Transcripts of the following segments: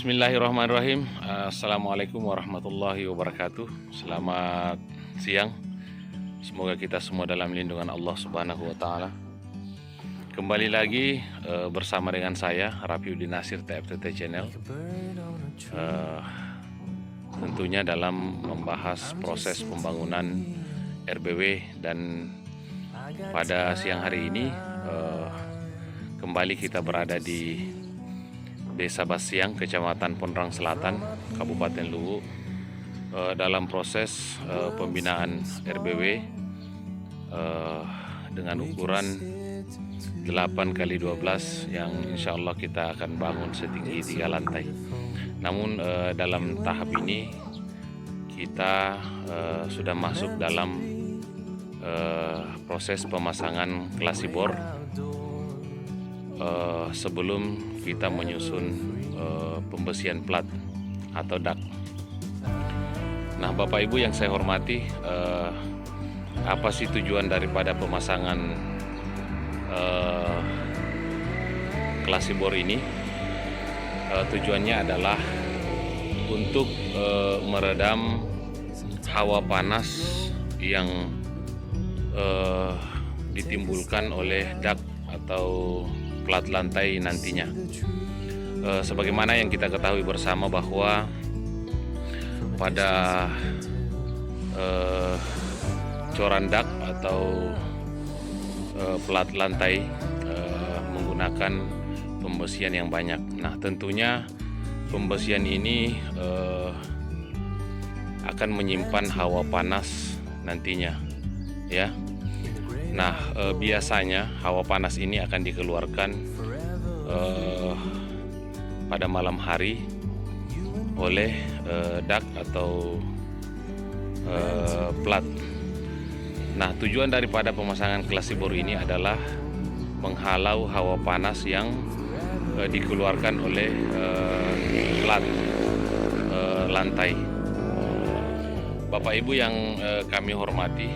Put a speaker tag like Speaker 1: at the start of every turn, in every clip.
Speaker 1: Bismillahirrahmanirrahim. Assalamualaikum warahmatullahi wabarakatuh. Selamat siang. Semoga kita semua dalam lindungan Allah Subhanahu wa Ta'ala. Kembali lagi bersama dengan saya Rafiuddin Nasir TFTT Channel. Tentunya dalam membahas proses pembangunan RBW, dan pada siang hari ini kembali kita berada di Desa Basiang, Kecamatan Pondrang Selatan, Kabupaten Luwu, dalam proses pembinaan RBW dengan ukuran 8x12 yang insya Allah kita akan bangun setinggi 3 lantai. Namun dalam tahap ini kita sudah masuk dalam proses pemasangan klasi bor sebelum kita menyusun pembesian plat atau dak. Nah, Bapak Ibu yang saya hormati, apa sih tujuan daripada pemasangan klasi bor ini? Tujuannya adalah untuk meredam hawa panas yang ditimbulkan oleh dak atau plat lantai nantinya. Sebagaimana yang kita ketahui bersama bahwa pada coran dak atau plat lantai menggunakan pembesian yang banyak. Nah, tentunya pembesian ini akan menyimpan hawa panas nantinya, ya. Nah, biasanya hawa panas ini akan dikeluarkan pada malam hari oleh dak atau plat. Nah, tujuan daripada pemasangan klasi bor ini adalah menghalau hawa panas yang dikeluarkan oleh plat lantai. Bapak Ibu yang kami hormati,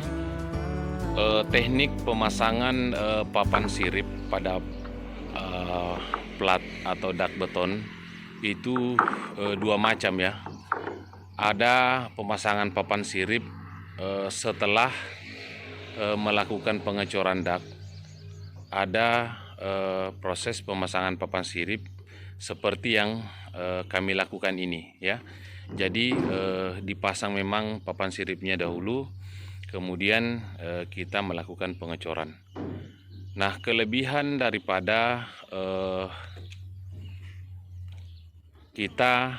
Speaker 1: teknik pemasangan papan sirip pada plat atau dak beton itu dua macam, ya. Ada pemasangan papan sirip setelah melakukan pengecoran dak. Ada proses pemasangan papan sirip seperti yang kami lakukan ini, ya. Jadi dipasang memang papan siripnya dahulu, kemudian kita melakukan pengecoran. Nah, kelebihan daripada kita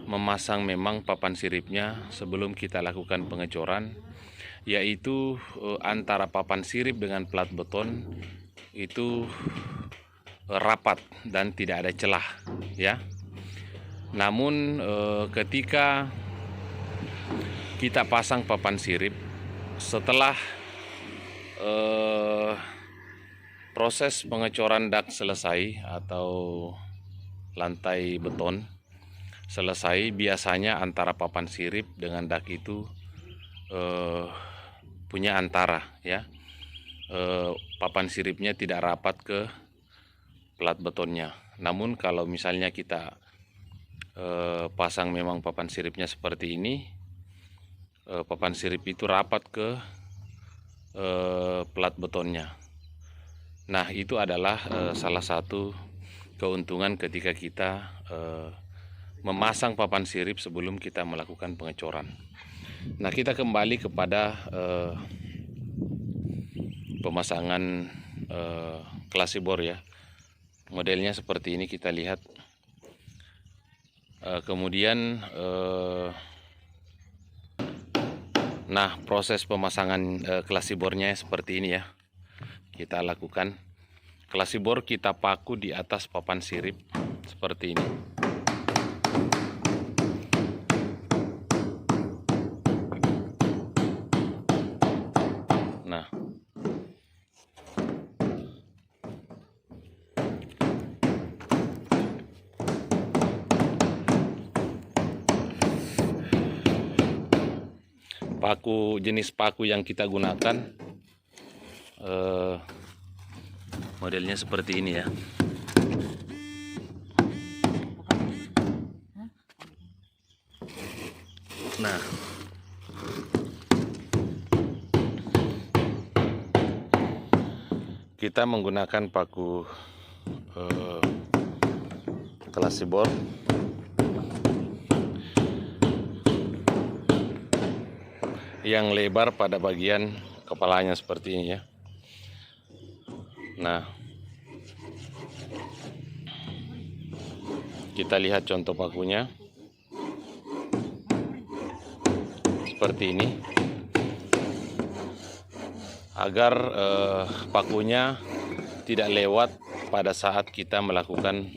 Speaker 1: memasang memang papan siripnya sebelum kita lakukan pengecoran, yaitu antara papan sirip dengan plat beton itu rapat dan tidak ada celah, ya. Namun ketika kita pasang papan sirip setelah proses pengecoran dak selesai atau lantai beton selesai, biasanya antara papan sirip dengan dak itu punya antara, ya. Papan siripnya tidak rapat ke plat betonnya. Namun kalau misalnya kita pasang memang papan siripnya seperti ini, papan sirip itu rapat ke plat betonnya. Nah, itu adalah salah satu keuntungan ketika kita memasang papan sirip sebelum kita melakukan pengecoran. Nah, kita kembali kepada pemasangan klasi bor, ya. Modelnya seperti ini kita lihat. Kemudian nah, proses pemasangan klasi bornya seperti ini, ya. Kita lakukan klasi bor, kita paku di atas papan sirip seperti ini. Nah, jenis paku yang kita gunakan modelnya seperti ini, ya. Nah, kita menggunakan paku klasibor yang lebar pada bagian kepalanya seperti ini ya. Nah, kita lihat contoh pakunya seperti ini, agar pakunya tidak lewat pada saat kita melakukan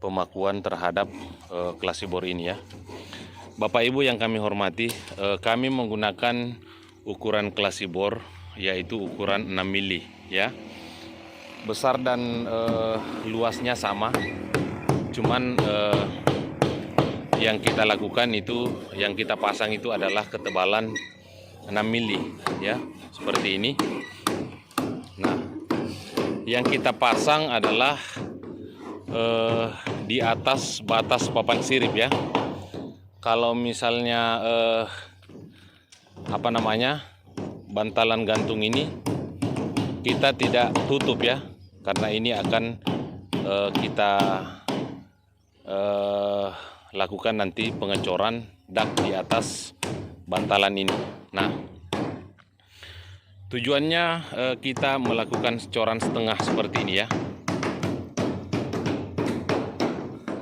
Speaker 1: pemakuan terhadap klasibor ini ya. Bapak Ibu yang kami hormati, kami menggunakan ukuran klasibor yaitu ukuran 6 mili ya. Besar dan luasnya sama, cuman yang kita lakukan itu, yang kita pasang itu adalah ketebalan 6 mili ya, seperti ini. Nah, yang kita pasang adalah di atas batas papan sirip ya. Kalau misalnya bantalan gantung ini kita tidak tutup ya, karena ini akan kita lakukan nanti pengecoran dak di atas bantalan ini. Nah, tujuannya kita melakukan coran setengah seperti ini ya.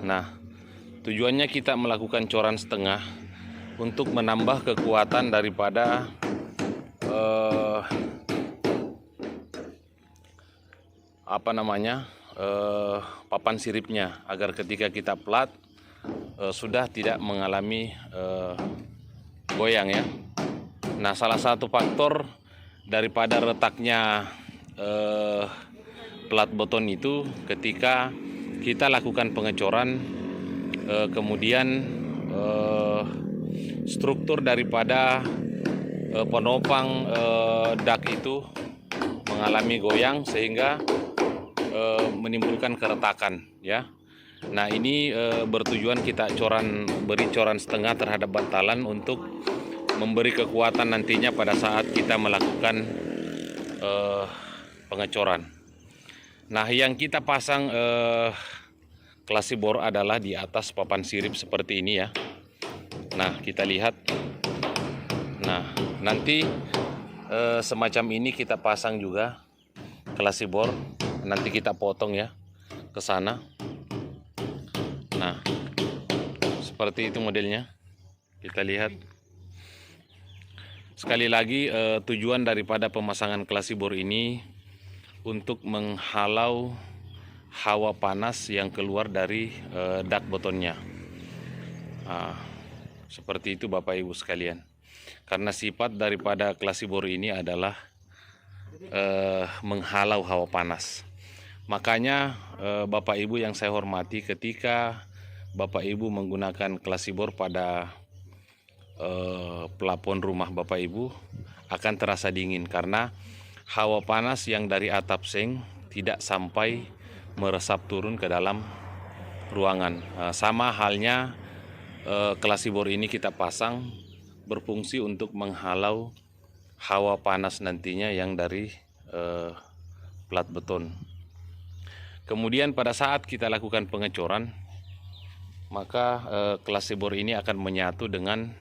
Speaker 1: Nah, tujuannya kita melakukan coran setengah untuk menambah kekuatan daripada papan siripnya, agar ketika kita plat sudah tidak mengalami goyang ya. Nah, salah satu faktor daripada retaknya plat beton itu ketika kita lakukan pengecoran, kemudian struktur daripada penopang dak itu mengalami goyang sehingga menimbulkan keretakan ya. Nah, ini bertujuan kita beri coran setengah terhadap bantalan untuk memberi kekuatan nantinya pada saat kita melakukan pengecoran. Nah, yang kita pasang klasibor adalah di atas papan sirip seperti ini ya. Nah, kita lihat. Nah, nanti semacam ini kita pasang juga klasibor. Nanti kita potong ya ke sana. Nah, seperti itu modelnya. Kita lihat. Sekali lagi, tujuan daripada pemasangan klasibor ini untuk menghalau hawa panas yang keluar dari dak betonnya. Seperti itu Bapak Ibu sekalian. Karena sifat daripada klasibor ini adalah menghalau hawa panas. Makanya Bapak Ibu yang saya hormati, ketika Bapak Ibu menggunakan klasibor pada plafon rumah Bapak Ibu akan terasa dingin, karena hawa panas yang dari atap seng tidak sampai meresap turun ke dalam ruangan. Sama halnya klasibor ini kita pasang berfungsi untuk menghalau hawa panas nantinya yang dari plat beton. Kemudian pada saat kita lakukan pengecoran, maka klasibor ini akan menyatu dengan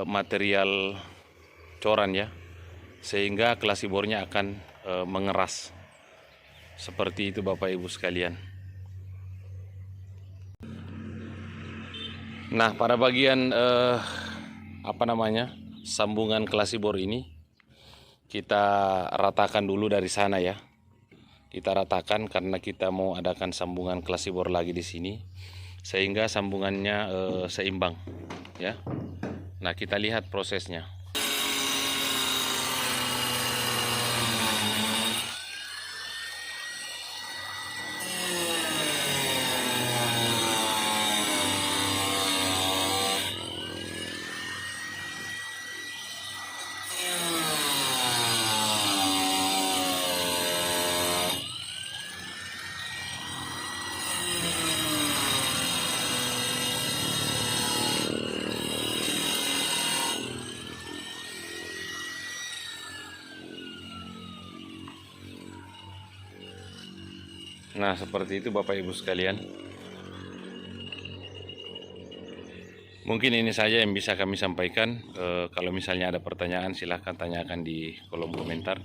Speaker 1: material coran ya, sehingga klasibornya akan mengeras. Seperti itu Bapak Ibu sekalian. Nah, pada bagian sambungan klasibor ini kita ratakan dulu dari sana ya. Kita ratakan karena kita mau adakan sambungan klasibor lagi di sini, sehingga sambungannya seimbang ya. Nah, kita lihat prosesnya. Nah, seperti itu Bapak Ibu sekalian. Mungkin ini saja yang bisa kami sampaikan. Kalau misalnya ada pertanyaan, silahkan tanyakan di kolom komentar.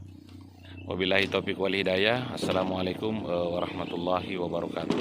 Speaker 1: Wabillahi taufiq wal hidayah. Assalamualaikum warahmatullahi wabarakatuh.